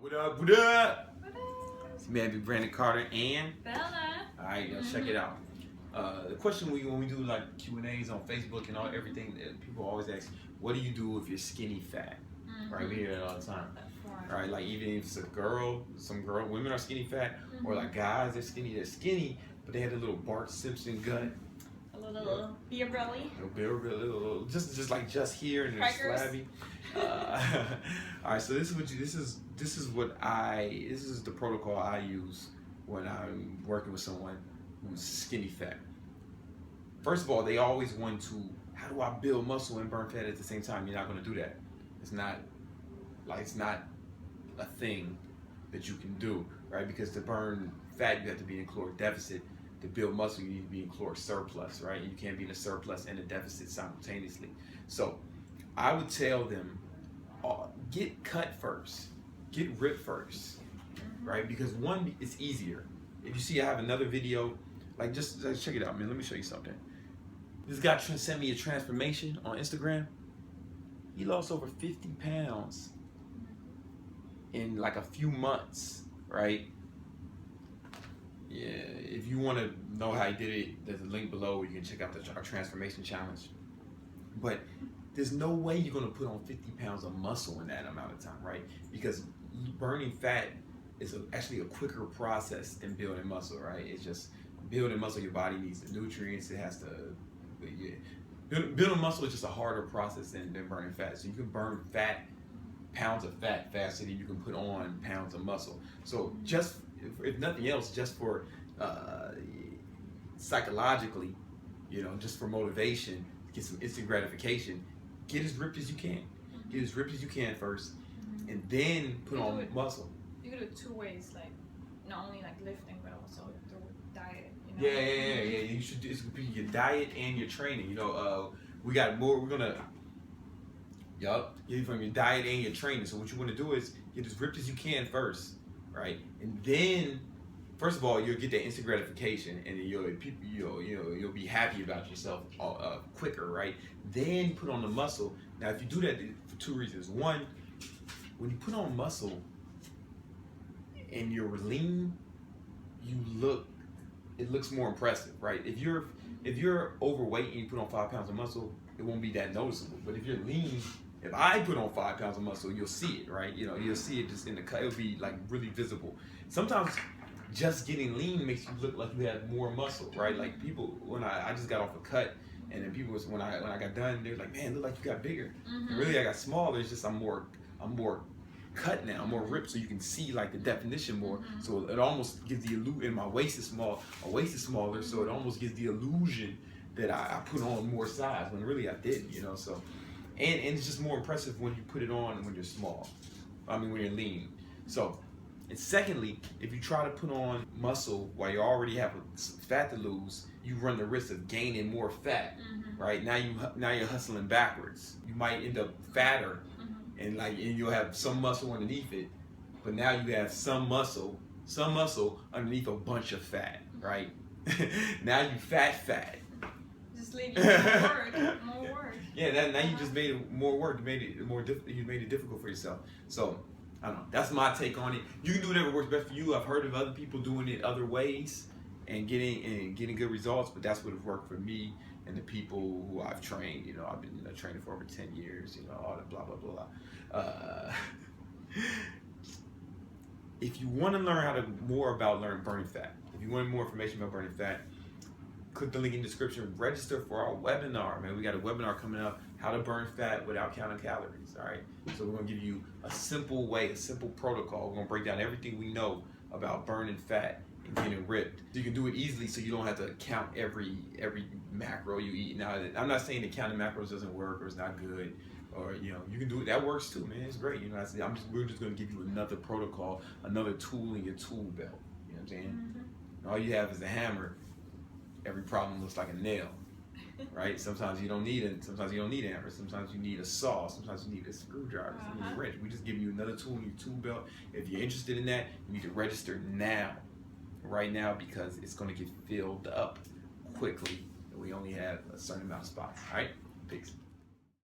What up? What up? It's man, be Brandon Carter and Bella. All right, y'all check it out. The question when we do like Q&As on Facebook and everything, people always ask, what do you do if you're skinny fat? Right, we hear that all the time. Right, like even if it's a girl, women are skinny fat, or like guys, they're skinny, but they had a little Bart Simpson gut. A little beer belly. Little, just here and it's flabby. All right, so this is the protocol I use when I'm working with someone who's skinny fat. First of all, they always want to, how do I build muscle and burn fat at the same time? You're not going to do that. It's not a thing that you can do, right? Because to burn fat, you have to be in caloric deficit. To build muscle, you need to be in caloric surplus, right? You can't be in a surplus and a deficit simultaneously. So I would tell them, get cut first, get ripped first, right? Because one, it's easier. If you see, I have another video, just check it out, man. Let me show you something. This guy sent me a transformation on Instagram. He lost over 50 pounds in like a few months, right? Yeah, if you want to know how he did it, there's a link below where you can check out our transformation challenge. But there's no way you're going to put on 50 pounds of muscle in that amount of time, right? Because burning fat is actually a quicker process than building muscle, right? It's just building muscle, your body needs the nutrients, it has to, building muscle is just a harder process than burning fat. So you can burn pounds of fat faster than you can put on pounds of muscle. So just, if nothing else, just for psychologically, just for motivation, get some instant gratification, get as ripped as you can. Get as ripped as you can first, and then put on muscle. You can do it two ways, like not only like lifting, but also through diet. Yeah. You should do, it's your diet and your training. We got more. We're gonna, get from your diet and your training. So what you want to do is get as ripped as you can first, right? And then, first of all, you'll get that instant gratification, and then you'll be happy about yourself quicker, right? Then put on the muscle. Now, if you do that for two reasons. One, when you put on muscle and you're lean, it looks more impressive, right? If you're overweight and you put on 5 pounds of muscle, it won't be that noticeable. But if you're lean, if I put on 5 pounds of muscle, you'll see it, right? You'll see it just in the cut. It'll be like really visible. Sometimes just getting lean makes you look like you have more muscle, right? Like people, when I just got off a cut, and then people when I got done, they're like, man, look like you got bigger. And really, I got smaller. It's just I'm more cut now, I'm more ripped, so you can see like the definition more. So it almost gives the illusion. And my waist is small. My waist is smaller, so it almost gives the illusion that I put on more size when really I didn't. So. And it's just more impressive when you put it on when you're small. When you're lean. So, and secondly, if you try to put on muscle while you already have fat to lose, you run the risk of gaining more fat, right? Now you're hustling backwards. You might end up fatter, and you'll have some muscle underneath it, but now you have some muscle underneath a bunch of fat, right? Now you fat. Just leaving more work. Yeah, now you just made it more work. You made it difficult for yourself. So I don't know. That's my take on it. You can do whatever works best for you. I've heard of other people doing it other ways and getting good results, but that's what has worked for me and the people who I've trained. I've been training for over 10 years. All the blah blah blah. If you want to learn more about burning fat, if you want more information about burning fat, click the link in the description. Register for our webinar, man. We got a webinar coming up, how to burn fat without counting calories, all right? So we're gonna give you a simple way, a simple protocol. We're gonna break down everything we know about burning fat and getting ripped. So you can do it easily, so you don't have to count every macro you eat. Now, I'm not saying that counting macros doesn't work or it's not good, or you can do it. That works too, man. It's great. We're just gonna give you another protocol, another tool in your tool belt. You know what I'm saying? All you have is a hammer. Every problem looks like a nail, right? Sometimes you don't need it. Sometimes you don't need a hammer. Sometimes you need a saw. Sometimes you need a screwdriver. You need a wrench. We just give you another tool in your tool belt. If you're interested in that, you need to register right now, because it's going to get filled up quickly. We only have a certain amount of spots. All right, peace.